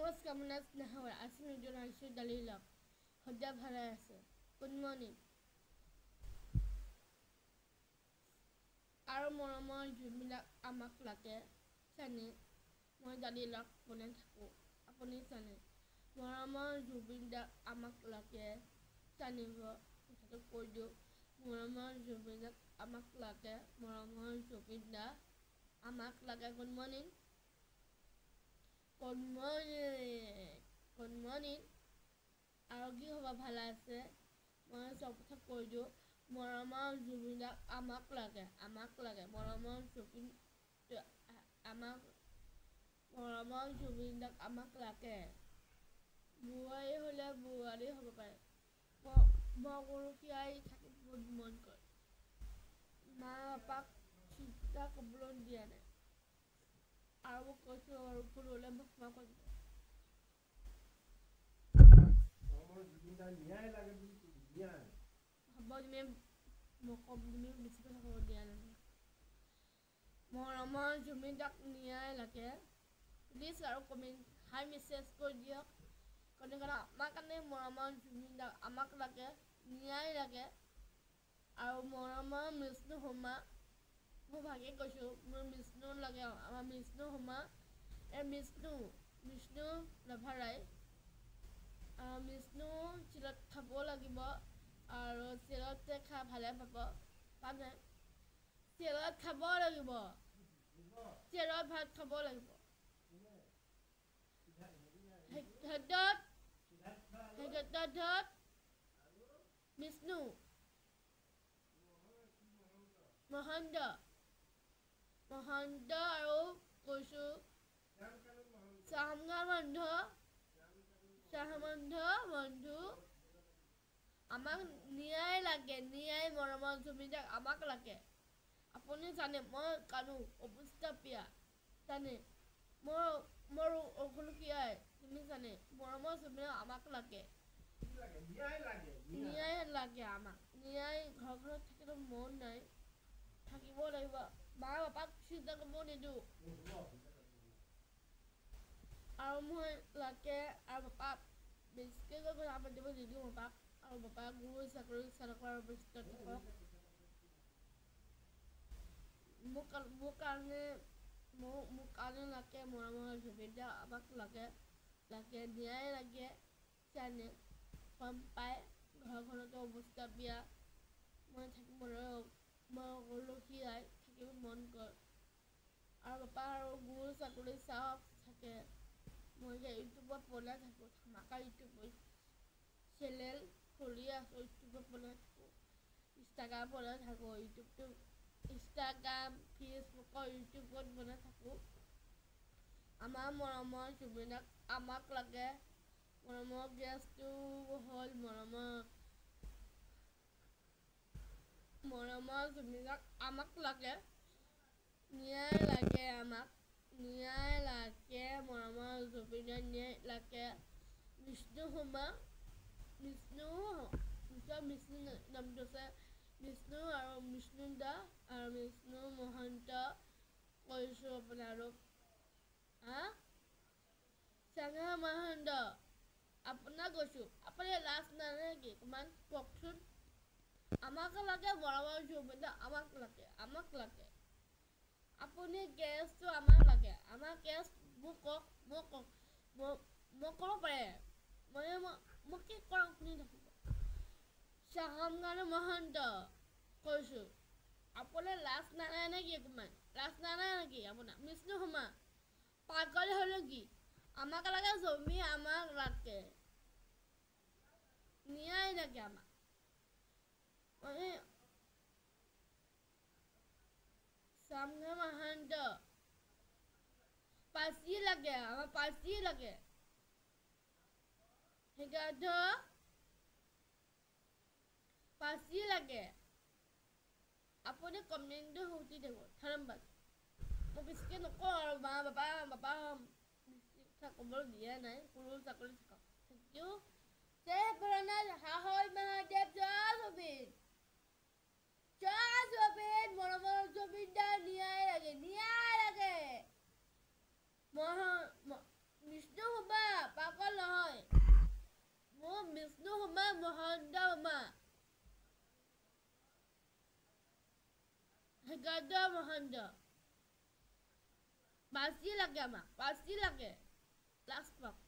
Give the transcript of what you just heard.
নমস্কাৰ মোৰ নাম স্নেহা আজি নতুন আহিছোঁ দালি লগ সদায় ভালে আছে গুড মৰ্ণিং আৰু মৰমৰ যোনবিলাক আমাক লাগে জানে মই দালি লগ বনাই থাকোঁ আপুনি জানে মৰমৰ যোনবিলাক আমাক লাগে জানিব কথাটো কৈ দিওঁ মৰমৰ যোনবিলাক আমাক লাগে মৰমৰ যোনবিলাক আমাক লাগে গুড মৰ্ণিং Good morning. আৰু কি হ'ব ভালে আছে মই চব কথা কৈ দিওঁ মৰমৰ যোনবিলাক আমাক লাগে মৰমৰ যোনবিলাক আমাক লাগে বোৱাৰী হ'লে বোৱাৰী হ'ব পাৰে গৰখীয়াই থাকি বহুত মন কৰে মা পাপাক চিন্তা কৰিবলৈ দিয়া নাই আৰু মোক কৈছোঁ আৰু ভুল হ'লে মোক ক্ষমা কৰিব হ'ব তুমি বেছি কথা ক'ব দিয়া নাই মৰমৰ যোনবিলাক ন্যায় লাগে প্লিজ আৰু কমেণ্ট হাই মেছেজ কৰি দিয়ক কাৰণ আমাৰ কাৰণে মৰমৰ যোনবিলাক আমাক লাগে ন্যায় লাগে আৰু মৰমৰ বিষ্ণু হোমা মই ভাগে কৈছোঁ মোৰ বিষ্ণু লাগে আমাৰ বিষ্ণু হোমা বিষ্ণু নাভাৰাই বিষ্ণু চিলত খাব লাগিব আৰু চিলতে খাই ভালে পাব পানে চিলত খাব লাগিব চিলত ভাত খাব লাগিব বিষ্ণু মহন্ত আৰু কৈছোঁ বন্ধু আমাক ন্যায় লাগে ন্যায় মৰমৰ জমিদাৰ আমাক লাগে আপুনি জানে মই কানো অৱস্থাপিয়া জানে মোৰ অঘলকীয়াই তুমি জানে মৰমৰ জমিদাৰ আমাক লাগে ন্যায় লাগে আমাক ন্যায় ঘৰখনত থাকিলেও মন নাই থাকিব লাগিব মা পাপাক চিন্তা কৰিব নিদিওঁ আৰু মই লাগে আৰু পাপাক বেছিকৈ কথা পাতিব নিদিওঁ পাপাক আৰু পাপাক গুৰু চাকৰি চালকৰ অৱস্থা থাকক মোৰ কাৰণে লাগে মৰমৰ সুবিধা আমাক লাগে ন্যায় লাগে জানে গম পায় ঘৰখনতো অৱস্থা বিয়া মই থাকিব মই অকলশৰীয়াই থাকিব মন কৰে আৰু পাপা আৰু গুৰু চাকৰি চাওক থাকে মই যে ইউটিউবত বনাই থাকোঁ ধামাকা ইউটিউবত চেনেল খুলি আছোঁ ইউটিউবত বনাই থাকোঁ ইনষ্টাগ্ৰাম বনাই থাকোঁ ইনষ্টাগ্ৰাম ফেচবুকৰ ইউটিউবত বনাই থাকোঁ আমাৰ মৰমৰ যোনবিলাক আমাক লাগে মৰমৰ গেছটো হ'ল মৰমৰ যোনবিলাক আমাক লাগে ন্যায় লাগে আমাক ন্যায় লাগে মৰমৰ যোনবিলাক ন্যায় লাগে বিষ্ণু নামটো আছে বিষ্ণু আৰু বিষ্ণু দা আৰু বিষ্ণু মহন্ত কৈছোঁ আপোনালোক চেঙা মহন্ত আপোনাক কৈছোঁ আপুনি লাজ নালাগে নেকি অকণমান কওকচোন আমাক লাগে মৰমৰ যোনবিলাক আমাক লাগে আপুনি গেছটো আমাক লাগে আমাৰ গেছ মোক ক'ব পাৰে মোক কি কৰক শুনি থাকিব চাহামগান মহন্ত কৈছোঁ আপোনাৰ লাজ নালাগে নেকি অকণমান লাজ নালাগে নেকি আপোনাৰ বিষ্ণু হোমা পাগল হ'ল নেকি আমাক লাগে জমি আমাক লাগে ন্যায় লাগে আমাক চামগা মহন্ত পাচি লাগে আমাৰ পাচি লাগে পাচি লাগে আপুনি কমেণ্টটো সুধি দিব ধন্যবাদ মই বেছিকৈ নকওঁ আৰু মা পাপা কথা ক'বলৈ দিয়া নাই সৰু চাকৰি থাকক থেংক ইউ জয় ভোলেনাথ হাহৰ মহাদেৱ জয় জবিন মৰমৰ জবিনদাৰ ন্যায় লাগে বিষ্ণু হোমা Hegardo Mohondo. Pasti lagi ama, pasti lagi. Last box.